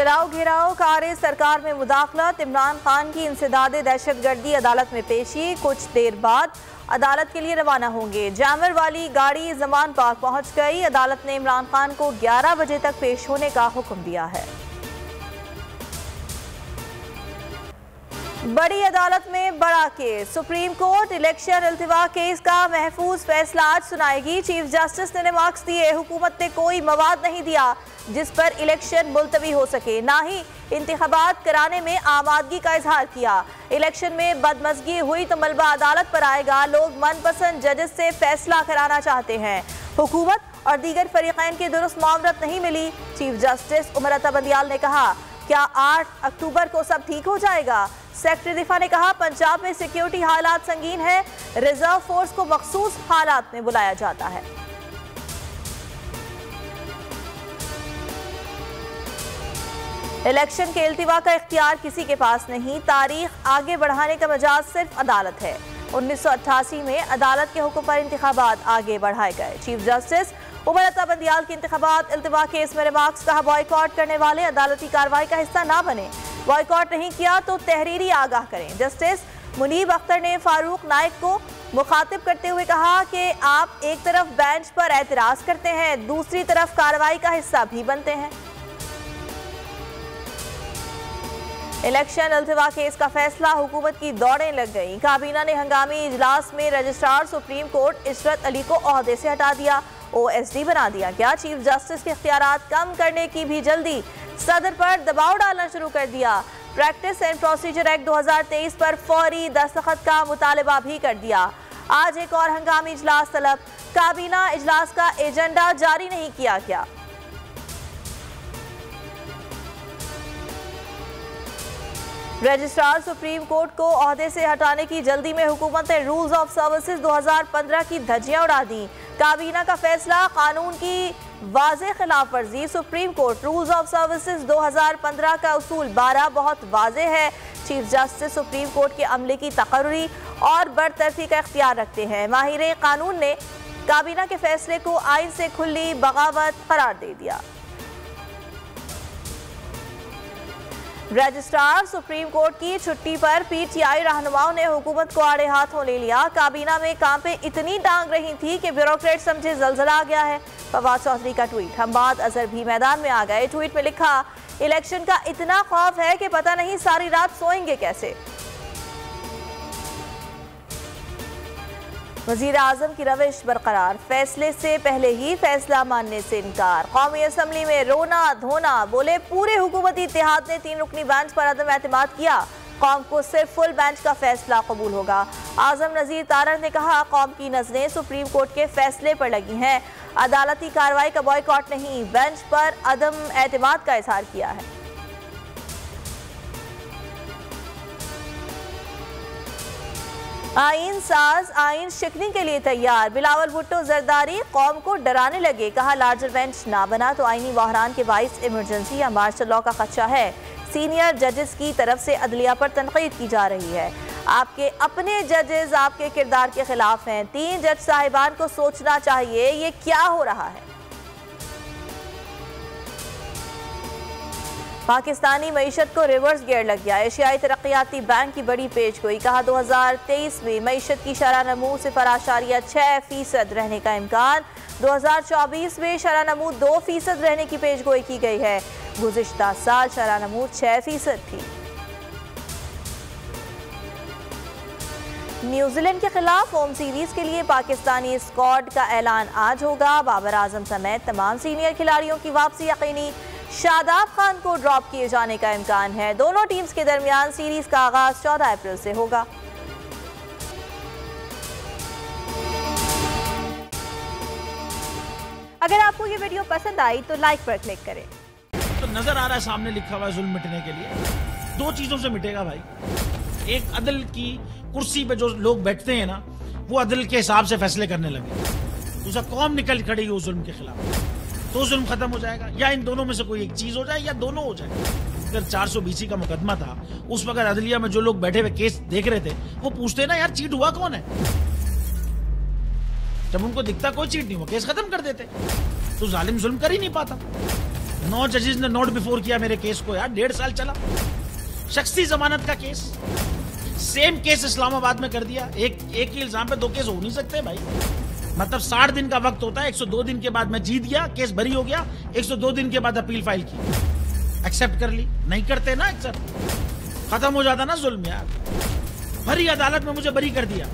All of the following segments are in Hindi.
चलाओ घेराव कार्य सरकार में मुदाखलत, इमरान खान की इंसदादे दहशतगर्दी अदालत में पेशी, कुछ देर बाद अदालत के लिए रवाना होंगे। जैमर वाली गाड़ी जमान पार्क पहुंच गई। अदालत ने इमरान खान को 11 बजे तक पेश होने का हुक्म दिया है। बड़ी अदालत में बड़ा केस, सुप्रीम कोर्ट इलेक्शन इल्तिवा केस का महफूज फैसला आज सुनाएगी। चीफ जस्टिस ने मार्क्स दिए, हुकूमत ने कोई मवाद नहीं दिया जिस पर इलेक्शन मुलतवी हो सके, ना ही इंतखाबात कराने में आमादगी का इजहार किया। इलेक्शन में बदमज़गी हुई तो मलबा अदालत पर आएगा। लोग मनपसंद जजेस से फैसला कराना चाहते हैं। हुकूमत और दीगर फरीकैन की दुरुस्त मामलत नहीं मिली। चीफ जस्टिस उमर अता बंदियाल ने कहा, क्या 8 अक्टूबर को सब ठीक हो जाएगा? सेक्रेटरी दिफा ने कहा, पंजाब में सिक्योरिटी हालात संगीन है, रिजर्व फोर्स को मखसूस हालात में बुलाया जाता है। इलेक्शन के इल्तिवा का इख्तियार किसी के पास नहीं, तारीख आगे बढ़ाने का मजाज सिर्फ अदालत है। 1988 में अदालत के हुक्म पर इंतखाबात आगे बढ़ाए गए। चीफ जस्टिस उमर अता बंदियाल की इंतखाबात इल्तिवा केस में रिमार्क्स, कहा बॉयकॉट करने वाले अदालती कार्रवाई का हिस्सा ना बने, बॉयकॉट नहीं किया तो तहरीरी आगाह करें। जस्टिस मुनीब अख्तर ने फारूक नाइक को मुखातिब करते हुए कहा कि आप एक तरफ बेंच पर एतराज करते हैं, दूसरी तरफ कार्रवाई का हिस्सा भी बनते हैं। इलेक्शन इल्तिवा केस का फैसला, हुकूमत की दौड़ें लग गई। काबीना ने हंगामी इजलास में registrar supreme court Ishrat Ali को ओहदे से हटा दिया, OSD बना दिया गया। चीफ जस्टिस के इख्तियारात कम करने की भी जल्दी, सदर पर दबाव डालना शुरू कर दिया। प्रैक्टिस एंड प्रोसीजर एक्ट 2023 पर फौरी दस्तखत का मुतालबा भी कर दिया। आज एक और हंगामी इजलास तलब, काबीना इजलास का एजेंडा जारी नहीं किया गया। रजिस्ट्रार सुप्रीम कोर्ट को ओहदे से हटाने की जल्दी में हुकूमत ने रूल्स ऑफ सर्विसेज 2015 की धज्जियां उड़ा दी। काबीना का फैसला कानून की वाज़ेह खिलाफ वर्जी। Supreme court rules of services 2015 का उसूल 12 बहुत वाज़ेह है। चीफ जस्टिस सुप्रीम कोर्ट के अमले की तकर्री और बरतरफी का इख्तियार रखते हैं। माहिर कानून ने काबीना के फैसले को आइन से खुली बगावत करार दे दिया। रजिस्ट्रार सुप्रीम कोर्ट की छुट्टी पर PTI रहनुमाओं ने हुकूमत को आड़े हाथों ले लिया। काबीना में कांपे इतनी टांग रही थी कि ब्यूरोक्रेट समझे जलजला आ गया है। फवाद चौधरी का ट्वीट, हमबाद अजहर भी मैदान में आ गए। ट्वीट में लिखा, इलेक्शन का इतना खौफ है कि पता नहीं सारी रात सोएंगे कैसे। वजीर आजम की रविश बरकरार, फैसले से पहले ही फैसला मानने से इनकार। कौमी असम्बली में रोना धोना, बोले पूरे हुकूमती इत्तेहाद ने 3 रुकनी बेंच पर अदम एतमाद किया, कौम को सिर्फ फुल बेंच का फैसला कबूल होगा। आजम नजीर तारड़ ने कहा, कौम की नजरें सुप्रीम कोर्ट के फैसले पर लगी हैं, अदालती कार्रवाई का बॉयकॉट नहीं, बेंच पर अदम एतमाद का इजहार किया है। आइन साज आइन शिकनी के लिए तैयार, बिलावल भुट्टो जरदारी कौम को डराने लगे, कहा लार्जर बेंच ना बना तो आइनी बहरान के बाइस इमरजेंसी या मार्शल लॉ का खदशा है। सीनियर जजेस की तरफ से अदलिया पर तनकीद की जा रही है। आपके अपने जजेस आपके किरदार के खिलाफ हैं। 3 जज साहिबान को सोचना चाहिए ये क्या हो रहा है। पाकिस्तानी मईशत को रिवर्स गियर लग गया, एशियाई तरक्याती बैंक की बड़ी पेशगोई, कहा 2023 में मईशत की शरह नमू 0.6% रहने का इम्कान, 2024 में शरह नमू 2% रहने की पेशगोई की गई है। गुज़िश्ता साल शरह नमू 6% थी। न्यूजीलैंड के खिलाफ होम सीरीज के लिए पाकिस्तानी स्क्वाड का ऐलान आज होगा। बाबर आजम समेत तमाम सीनियर खिलाड़ियों की वापसी यकीनी, शादाब खान को ड्रॉप किए जाने का इम्कान है। दोनों टीम्स के दरमियान सीरीज का आगाज 14 अप्रैल से होगा। अगर आपको ये वीडियो पसंद आई तो लाइक पर क्लिक करें। तो नजर आ रहा है सामने लिखा हुआ है जुल्म मिटने के लिए 2 चीजों से मिटेगा भाई। एक, अदल की कुर्सी पे जो लोग बैठते हैं ना, वो अदल के हिसाब से फैसले करने लगे। दूसरा, कौम निकल खड़ेगी उस जुल्म के खिलाफ, तो जुल्म खत्म हो जाएगा। या इन दोनों में से कोई एक चीज हो जाए या दोनों हो जाए। अगर 420 का मुकदमा था, उस वक्त अदलिया में जो लोग बैठे हुए केस देख रहे थे, वो पूछते ना यार चीट हुआ कौन है। जब उनको दिखता कोई चीट नहीं हुआ, केस खत्म कर देते। तो जालिम जुल्म कर ही नहीं पाता। 9 जजेस ने नोट बिफोर किया मेरे केस को यार, 1.5 साल चला। शख्सी जमानत का केस, सेम केस इस्लामाबाद में कर दिया। एक ही इल्जाम पे 2 केस हो नहीं सकते भाई। मतलब 60 दिन का वक्त होता है, 102 दिन के बाद मैं जीत गया, केस बरी हो गया, 102 दिन के बाद अपील फाइल की, एक्सेप्ट कर ली। नहीं करते ना एक्सेप्ट, खत्म हो जाता ना जुल्म यार। भरी अदालत में मुझे बरी कर दिया,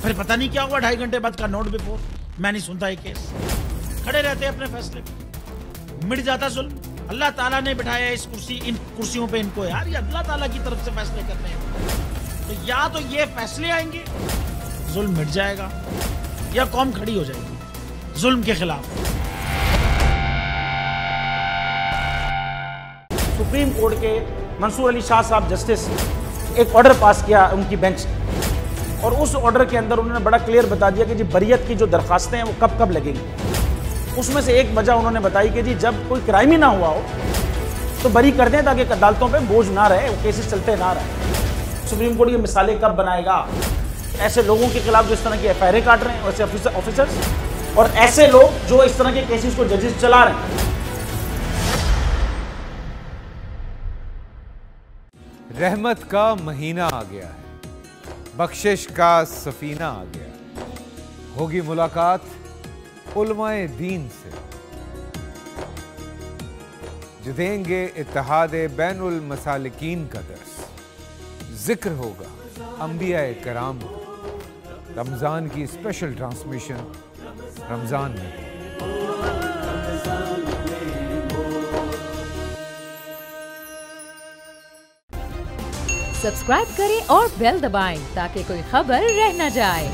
फिर पता नहीं क्या हुआ, 2.5 घंटे बाद का नोट बिफोर। मैं नहीं सुनता ये केस, खड़े रहते अपने फैसले पे, मिट जाता जुल्म। अल्लाह ताला ने बिठाया इन कुर्सियों पे इनको यार, ये अल्लाह ताला की तरफ से फैसले करने हैं। तो या तो ये फैसले आएंगे, जुल्म मिट जाएगा, या कौम खड़ी हो जाएगी जुल्म के खिलाफ। सुप्रीम कोर्ट के मंसूर अली शाह साहब जस्टिस एक ऑर्डर पास किया उनकी बेंच ने, और उस ऑर्डर के अंदर उन्होंने बड़ा क्लियर बता दिया कि जी बरियत की जो दरखास्तें हैं वो कब कब लगेंगी। उसमें से एक वजह उन्होंने बताई कि जी जब कोई क्राइम ही ना हुआ हो तो बरी कर दें, ताकि अदालतों पे बोझ ना रहे, वो केसेस चलते ना रहे। सुप्रीम कोर्ट ये मिसालें कब बनाएगा? ऐसे लोगों के खिलाफ जो इस तरह की एफआईआर काट रहे हैं, ऐसे ऑफिसर्स, और ऐसे लोग जो इस तरह के केसेस को जजेस चला रहे हैं। रहमत का महीना आ गया है, बख्शिश का सफीना आ गया। होगी मुलाकात उलमाए दीन से, जो देंगे इत्तेहादे बैनुल मसालिकीन का दर्स। जिक्र होगा अंबियाए कराम का। रमजान की स्पेशल ट्रांसमिशन रमजान में। सब्सक्राइब करें और बेल दबाएं ताकि कोई खबर रह न जाए।